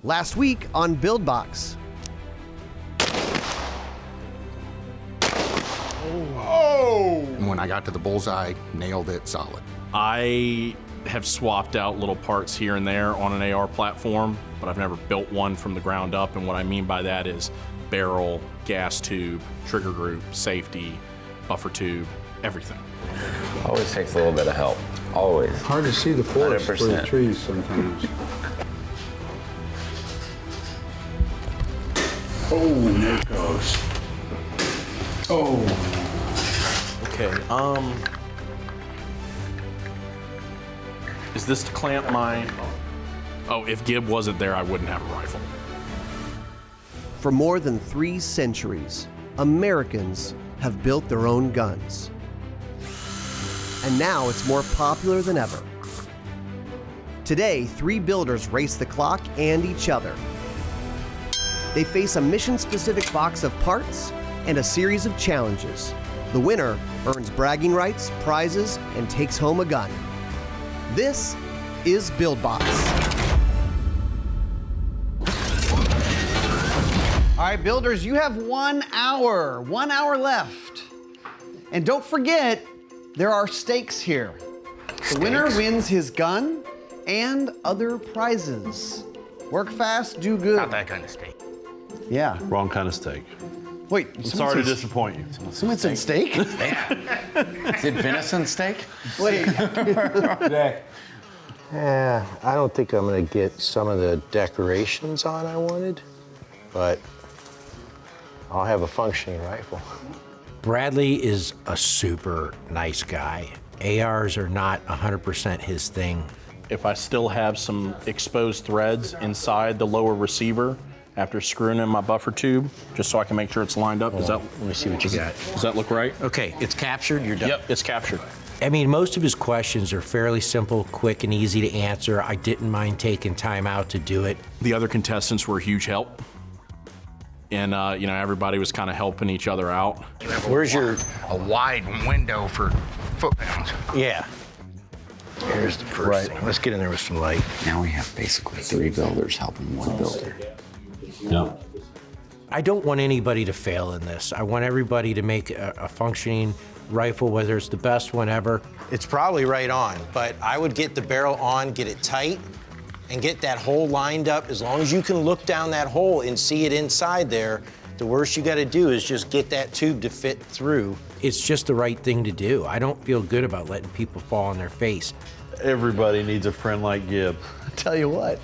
Last week on BuildBox. Oh! And when I got to the bullseye, nailed it solid. I have swapped out little parts here and there on an AR platform, but I've never built one from the ground up, and what I mean by that is barrel, gas tube, trigger group, safety, buffer tube, everything. Always takes a little bit of help, always. Hard to see the forest for the 100%. trees sometimes. Oh, there it goes. Oh. Okay, is this to clamp my... Oh, if Gib wasn't there, I wouldn't have a rifle. For more than 3 centuries, Americans have built their own guns. And now it's more popular than ever. Today, 3 builders race the clock and each other. They face a mission-specific box of parts and a series of challenges. The winner earns bragging rights, prizes, and takes home a gun. This is BuildBox. All right, builders, you have 1 hour. 1 hour left. And don't forget, there are stakes here. The winner wins his gun and other prizes. Work fast, do good. Not that kind of steak. Yeah. Wrong kind of steak. Wait, I'm sorry to disappoint you. Someone said steak? Yeah. Is it venison steak? Wait. Yeah, I don't think I'm gonna get some of the decorations on I wanted, but I'll have a functioning rifle. Bradley is a super nice guy. ARs are not 100% his thing. If I still have some exposed threads inside the lower receiver after screwing in my buffer tube, just so I can make sure it's lined up, Let me see what you got. Does that look right? Okay, it's captured, you're done. Yep, it's captured. I mean, most of his questions are fairly simple, quick, and easy to answer. I didn't mind taking time out to do it. The other contestants were a huge help. And, you know, everybody was kind of helping each other out. Where's your... A wide window for foot-pounds. Yeah. Here's the first thing. Let's get in there with some light. Now we have basically 3 builders helping 1 builder. No. I don't want anybody to fail in this. I want everybody to make a functioning rifle, whether it's the best one ever. It's probably right on, but I would get the barrel on, get it tight, and get that hole lined up. As long as you can look down that hole and see it inside there, the worst you gotta do is just get that tube to fit through. It's just the right thing to do. I don't feel good about letting people fall on their face. Everybody needs a friend like Gib. I tell you what.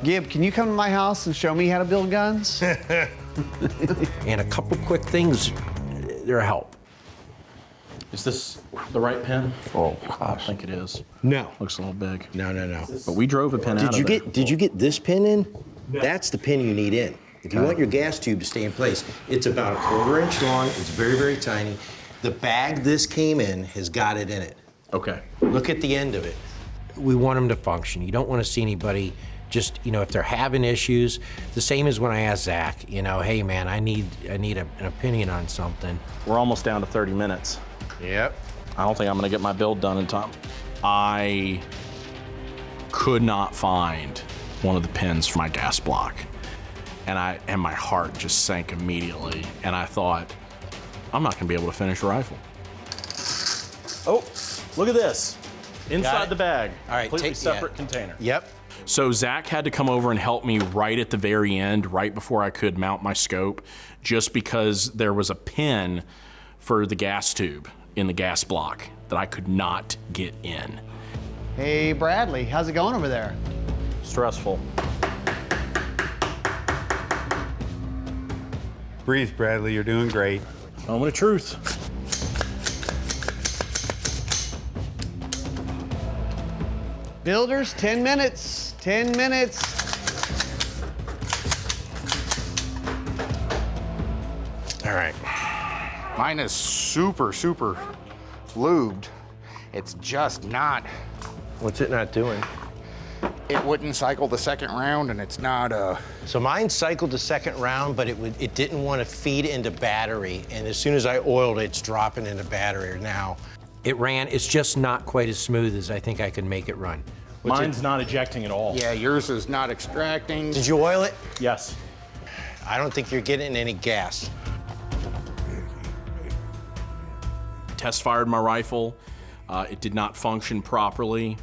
Gib, can you come to my house and show me how to build guns? And a couple quick things, they're a help. Is this the right pin? Oh, I don't think it is. No. Looks a little big. No. But we drove a pin out of there. Did you get this pin in? That's the pin you need in. If you want your gas tube to stay in place, it's about a 1/4 inch long. It's very, very tiny. The bag this came in has got it in it. Okay. Look at the end of it. We want them to function. You don't want to see anybody just, you know, if they're having issues, the same as when I asked Zach, you know, hey man, I need an opinion on something. We're almost down to 30 minutes. Yep. I don't think I'm gonna get my build done in time. I could not find one of the pins for my gas block. And my heart just sank immediately. And I thought, I'm not gonna be able to finish a rifle. Oh, look at this. Inside the bag. All right, completely take- separate yeah. container. Yep. So Zach had to come over and help me right at the very end, right before I could mount my scope, just because there was a pin for the gas tube in the gas block that I could not get in. Hey, Bradley, how's it going over there? Stressful. Breathe, Bradley, you're doing great. Moment of truth. Builders, 10 minutes. 10 minutes. All right. Mine is super, super lubed. It's just not, What's it not doing? it wouldn't cycle the second round, and it's not, So mine cycled the second round, but it didn't want to feed into battery. And as soon as I oiled it, it's dropping into battery now. It ran, it's just not quite as smooth as I think I could make it run. Mine's not ejecting at all. Yeah, yours is not extracting. Did you oil it? Yes. I don't think you're getting any gas. Test fired my rifle. It did not function properly.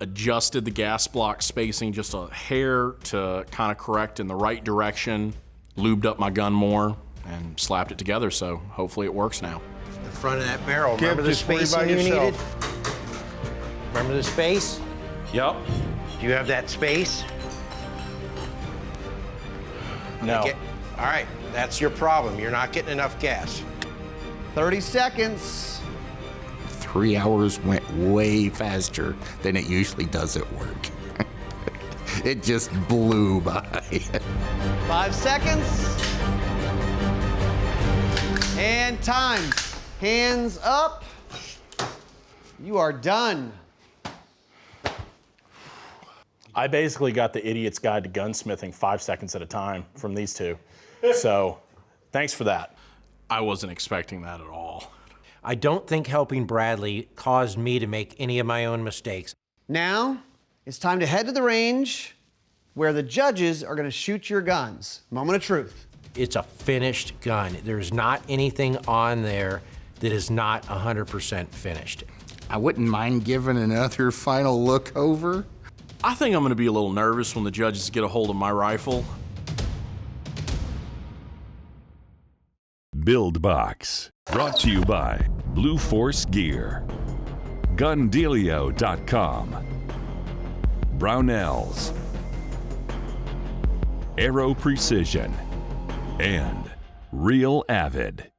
Adjusted the gas block spacing just a hair to kind of correct in the right direction. Lubed up my gun more and slapped it together, so hopefully it works now. The front of that barrel. Gib, Remember the just worry spacing about you needed? yourself. Remember the space? Yep. Do you have that space? No. All right, that's your problem. You're not getting enough gas. 30 seconds. 3 hours went way faster than it usually does at work. It just blew by. 5 seconds. And time. Hands up. You are done. I basically got the Idiot's Guide to Gunsmithing 5 seconds at a time from these two. So thanks for that. I wasn't expecting that at all. I don't think helping Bradley caused me to make any of my own mistakes. Now, it's time to head to the range where the judges are going to shoot your guns. Moment of truth. It's a finished gun. There's not anything on there that is not 100% finished. I wouldn't mind giving another final look over. I think I'm going to be a little nervous when the judges get a hold of my rifle. Build Box, brought to you by Blue Force Gear, Gundealio.com, Brownells, Aero Precision, and Real Avid.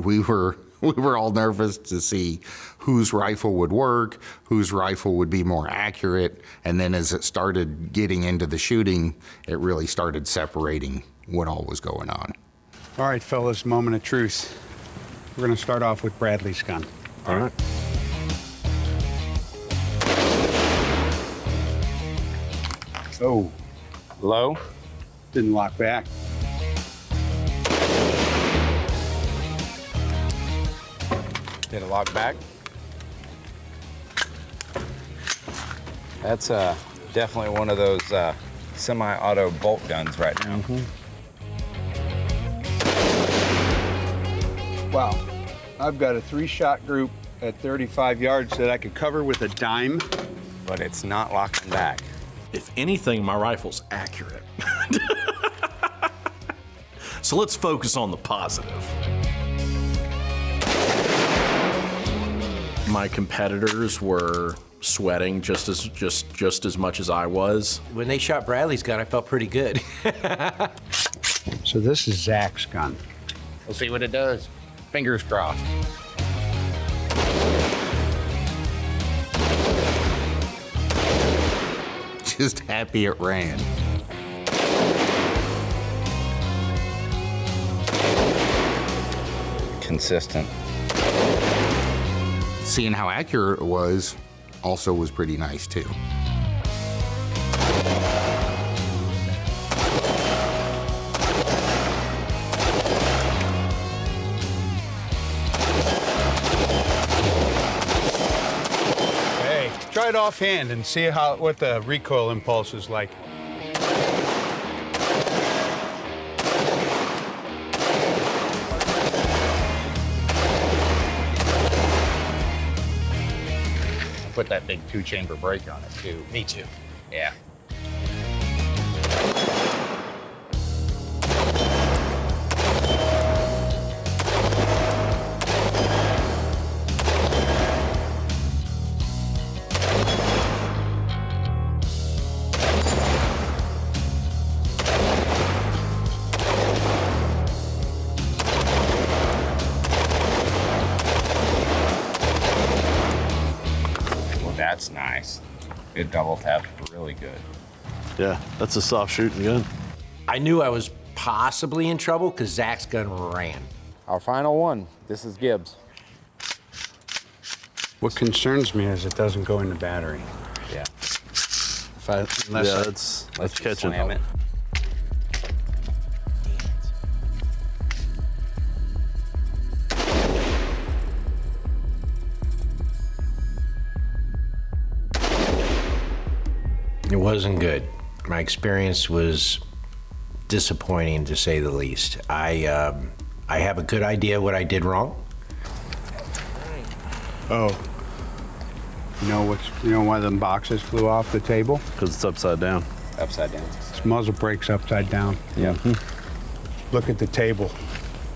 We were all nervous to see whose rifle would work, whose rifle would be more accurate, and then as it started getting into the shooting, it really started separating what all was going on. All right, fellas, moment of truth. We're going to start off with Bradley's gun. All right. Oh, Low? didn't lock back. Did it lock back? That's definitely one of those semi-auto bolt guns right now. Wow. I've got a 3-shot group at 35 yards that I could cover with a dime. But it's not locking back. If anything, my rifle's accurate. So let's focus on the positive. My competitors were sweating just as much as I was. When they shot Bradley's gun, I felt pretty good. So this is Zach's gun. We'll see what it does. Fingers crossed. Just happy it ran. Consistent. Seeing how accurate it was also was pretty nice too. Hey, try it offhand and see what the recoil impulse is like. Put that big 2-chamber brake on it too. Me too. Yeah. That's nice. It double tapped really good. Yeah, that's a soft shooting gun. I knew I was possibly in trouble because Zach's gun ran. Our final one. This is Gibbs. What concerns me is it doesn't go in the battery. Yeah. Unless Yeah, I- that's Let's catching. slam it. wasn't good. My experience was disappointing, to say the least. I have a good idea what I did wrong. Oh. You know why the boxes flew off the table? Because it's upside down. Upside down. This muzzle brake's upside down. Yeah. Look at the table.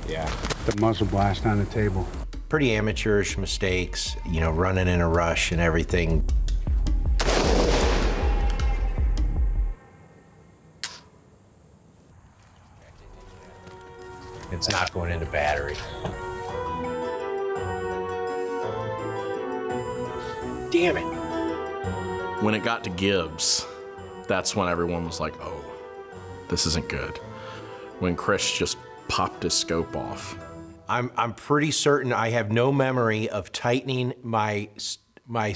Yeah. The muzzle blast on the table. Pretty amateurish mistakes, you know, running in a rush and everything. It's not going into battery. Damn it. When it got to Gibbs, that's when everyone was like, oh, this isn't good. When Chris just popped his scope off. I'm pretty certain I have no memory of tightening my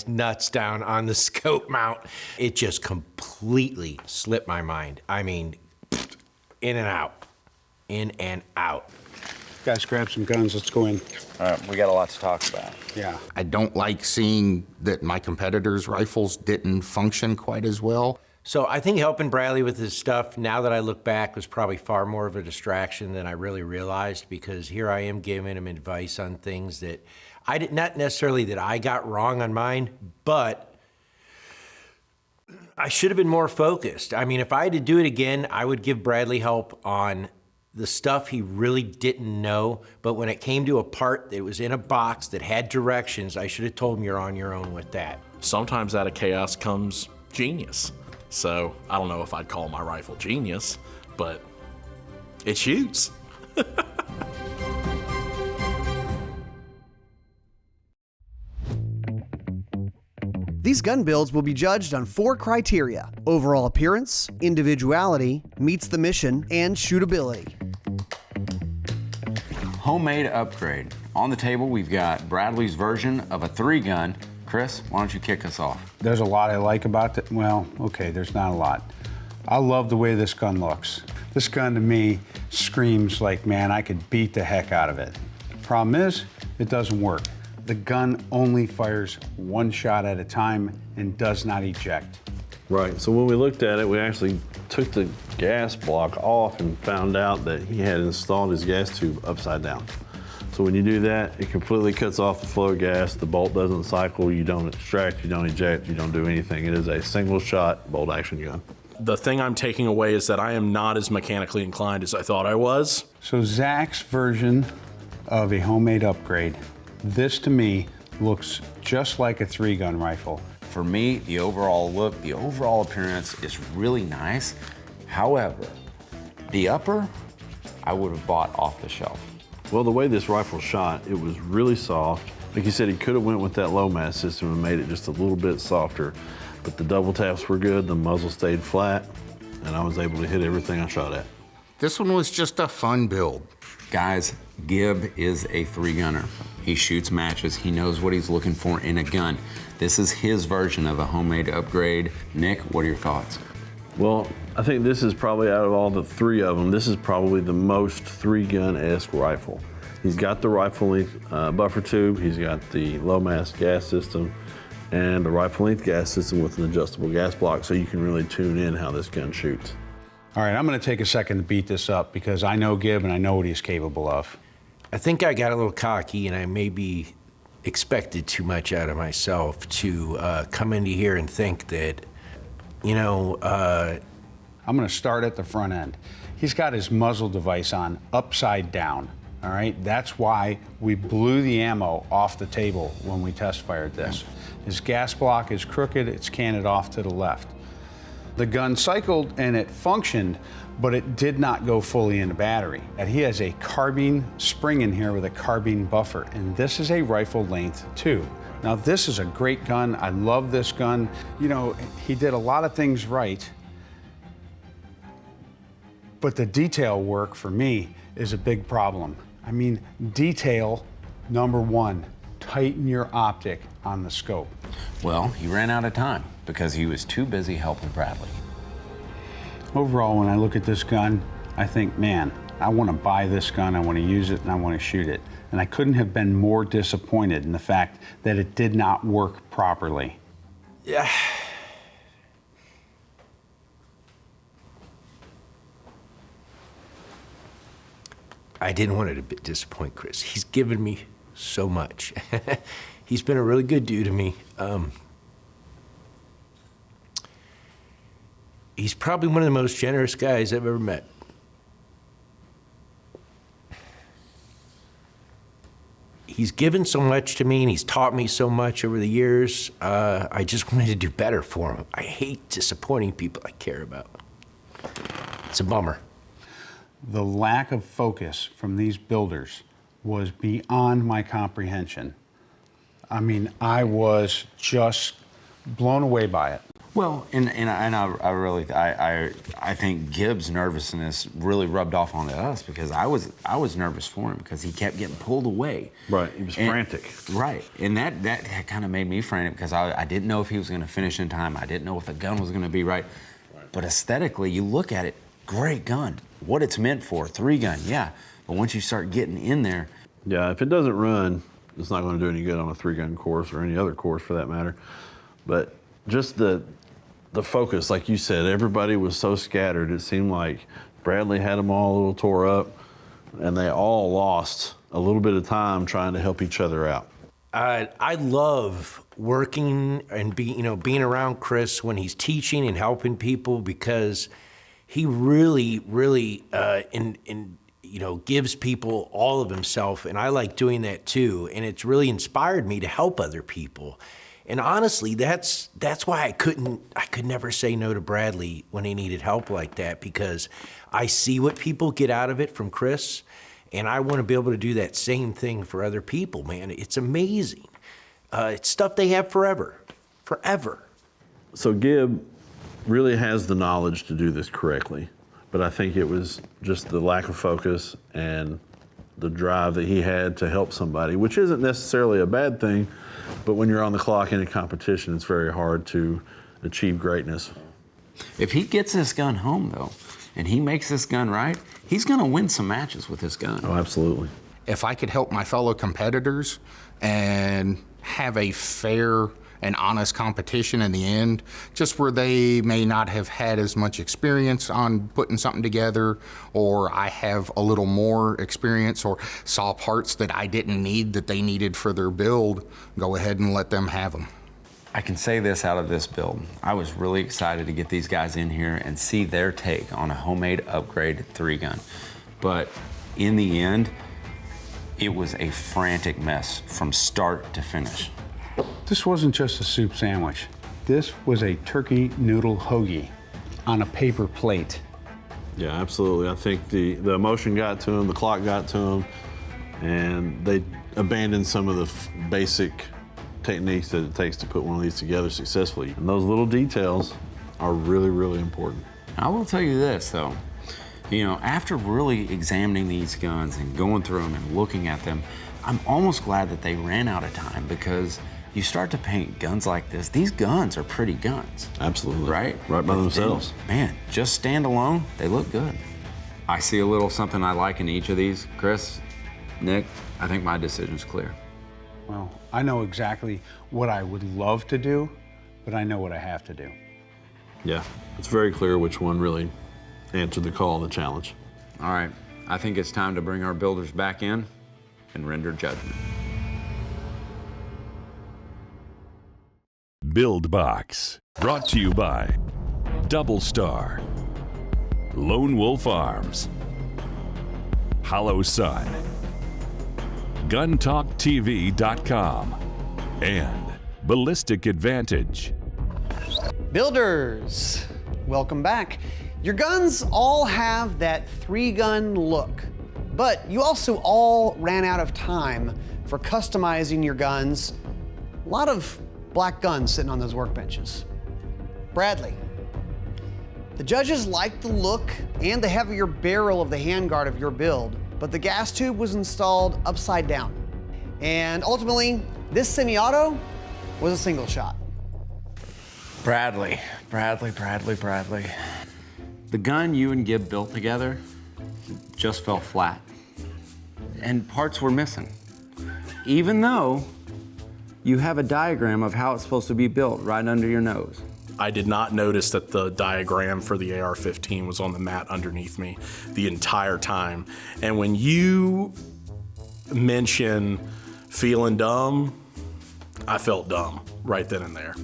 nuts down on the scope mount. It just completely slipped my mind. I mean, in and out, in and out. Guys, grab some guns, let's go in. All right, we got a lot to talk about. Yeah. I don't like seeing that my competitors' rifles didn't function quite as well. So I think helping Bradley with his stuff, now that I look back, was probably far more of a distraction than I really realized, because here I am giving him advice on things that I did not necessarily that I got wrong on mine, but I should have been more focused. I mean, if I had to do it again, I would give Bradley help on the stuff he really didn't know, but when it came to a part that was in a box that had directions, I should have told him you're on your own with that. Sometimes out of chaos comes genius. So I don't know if I'd call my rifle genius, but it shoots. These gun builds will be judged on 4 criteria: overall appearance, individuality, meets the mission, and shootability. Homemade upgrade. On the table, we've got Bradley's version of a 3-gun. Chris, why don't you kick us off? There's a lot I like about it. Well, okay, there's not a lot. I love the way this gun looks. This gun to me screams like, man, I could beat the heck out of it. Problem is, it doesn't work. The gun only fires 1 shot at a time and does not eject. Right, so when we looked at it, we actually took the gas block off and found out that he had installed his gas tube upside down. So when you do that, it completely cuts off the flow of gas, the bolt doesn't cycle, you don't extract, you don't eject, you don't do anything. It is a single shot bolt action gun. The thing I'm taking away is that I am not as mechanically inclined as I thought I was. So Zach's version of a homemade upgrade, this to me looks just like a 3-gun rifle. For me, the overall look, the overall appearance is really nice. However, the upper, I would have bought off the shelf. Well, the way this rifle shot, it was really soft. Like you said, he could have went with that low mass system and made it just a little bit softer, but the double taps were good, the muzzle stayed flat, and I was able to hit everything I shot at. This one was just a fun build. Guys, Gib is a 3-gunner. He shoots matches, he knows what he's looking for in a gun. This is his version of a homemade upgrade. Nick, what are your thoughts? Well, I think this is probably, out of all the 3 of them, this is probably the most 3-gun-esque rifle. He's got the rifle length buffer tube, he's got the low mass gas system, and the rifle length gas system with an adjustable gas block, so you can really tune in how this gun shoots. All right, I'm gonna take a second to beat this up because I know Gib and I know what he's capable of. I think I got a little cocky and I maybe expected too much out of myself to come into here and think that, you know, I'm gonna start at the front end. He's got his muzzle device on upside down, all right? That's why we blew the ammo off the table when we test fired this. His gas block is crooked, it's canted off to the left. The gun cycled and it functioned, but it did not go fully into battery. And he has a carbine spring in here with a carbine buffer, and this is a rifle length too. Now this is a great gun, I love this gun. You know, he did a lot of things right, but the detail work for me is a big problem. I mean, detail, number 1, tighten your optic on the scope. Well, he ran out of time because he was too busy helping Bradley. Overall, when I look at this gun, I think, man, I want to buy this gun, I want to use it, and I want to shoot it. And I couldn't have been more disappointed in the fact that it did not work properly. Yeah. I didn't want to disappoint Chris. He's given me so much. He's been a really good dude to me. He's probably one of the most generous guys I've ever met. He's given so much to me, and he's taught me so much over the years. I just wanted to do better for him. I hate disappointing people I care about. It's a bummer. The lack of focus from these builders was beyond my comprehension. I mean, I was just blown away by it. Well, and I think Gib's nervousness really rubbed off onto us because I was nervous for him because he kept getting pulled away. Right, he was frantic. Right, and that kind of made me frantic because I didn't know if he was going to finish in time. I didn't know if the gun was going to be right. But aesthetically, you look at it, great gun. What it's meant for, 3-gun, yeah. But once you start getting in there. Yeah, if it doesn't run, it's not going to do any good on a 3-gun course or any other course for that matter. But just the focus, like you said, everybody was so scattered. It seemed like Bradley had them all a little tore up, and they all lost a little bit of time trying to help each other out. I love working and being around Chris when he's teaching and helping people because he really gives people all of himself, and I like doing that too. And it's really inspired me to help other people. And honestly, that's why I could never say no to Bradley when he needed help like that, because I see what people get out of it from Chris, and I want to be able to do that same thing for other people, man. It's amazing. It's stuff they have forever. So Gib really has the knowledge to do this correctly, but I think it was just the lack of focus and the drive that he had to help somebody, which isn't necessarily a bad thing, but when you're on the clock in a competition, it's very hard to achieve greatness. If he gets this gun home, though, and he makes this gun right, he's going to win some matches with this gun. Oh, absolutely. If I could help my fellow competitors and have a fair and honest competition in the end, just where they may not have had as much experience on putting something together, or I have a little more experience or saw parts that I didn't need that they needed for their build, go ahead and let them have them. I can say this out of this build. I was really excited to get these guys in here and see their take on a homemade upgrade 3-gun. But in the end, it was a frantic mess from start to finish. This wasn't just a soup sandwich. This was a turkey noodle hoagie on a paper plate. Yeah, absolutely. I think the emotion got to him, the clock got to him, and they abandoned some of the basic techniques that it takes to put one of these together successfully. And those little details are really, really important. I will tell you this, though. After really examining these guns and going through them and looking at them, I'm almost glad that they ran out of time, because you start to paint guns like this, these guns are pretty guns. Absolutely. Right? Right by themselves. Man, just stand alone, they look good. I see a little something I like in each of these. Chris, Nick, I think my decision's clear. Well, I know exactly what I would love to do, but I know what I have to do. Yeah, it's very clear which one really answered the call and the challenge. All right, I think it's time to bring our builders back in and render judgment. Build Box, brought to you by Doublestar, Lone Wolf Arms, Hollow Sun, GunTalkTV.com, and Ballistic Advantage. Builders, welcome back. Your guns all have that 3-gun look, but you also all ran out of time for customizing your guns. A lot of black guns sitting on those workbenches. Bradley, the judges liked the look and the heavier barrel of the handguard of your build, but the gas tube was installed upside down. And ultimately, this semi-auto was a single shot. Bradley. The gun you and Gib built together just fell flat, and parts were missing. Even though you have a diagram of how it's supposed to be built right under your nose. I did not notice that the diagram for the AR-15 was on the mat underneath me the entire time. And when you mention feeling dumb, I felt dumb right then and there.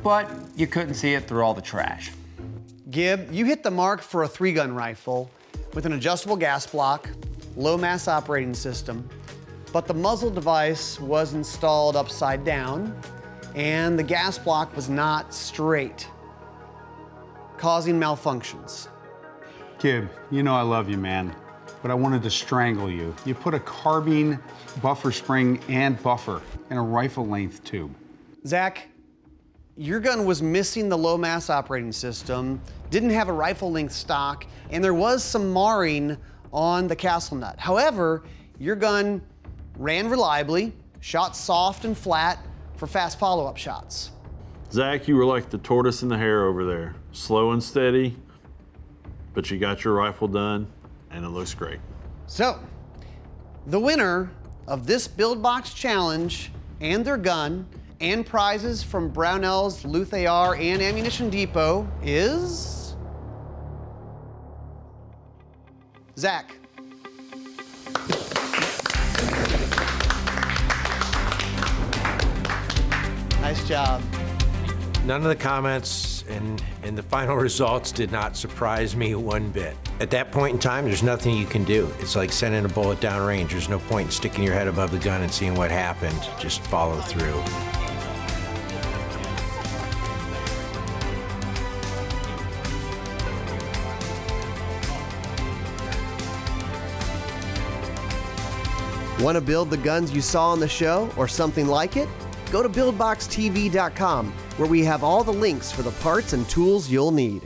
But you couldn't see it through all the trash. Gib, you hit the mark for a 3-gun rifle with an adjustable gas block, low mass operating system, but the muzzle device was installed upside down and the gas block was not straight, causing malfunctions. Gib, you know I love you, man, but I wanted to strangle you. You put a carbine buffer spring and buffer in a rifle length tube. Zach, your gun was missing the low mass operating system, didn't have a rifle length stock, and there was some marring on the castle nut. However, your gun ran reliably, shot soft and flat for fast follow-up shots. Zach, you were like the tortoise and the hare over there. Slow and steady, but you got your rifle done, and it looks great. So, the winner of this Build Box Challenge and their gun and prizes from Brownell's Luth AR and Ammunition Depot is Zach. Nice job. None of the comments and the final results did not surprise me one bit. At that point in time, there's nothing you can do. It's like sending a bullet down range. There's no point in sticking your head above the gun and seeing what happened. Just follow through. Want to build the guns you saw on the show or something like it? Go to BuildBoxTV.com, where we have all the links for the parts and tools you'll need.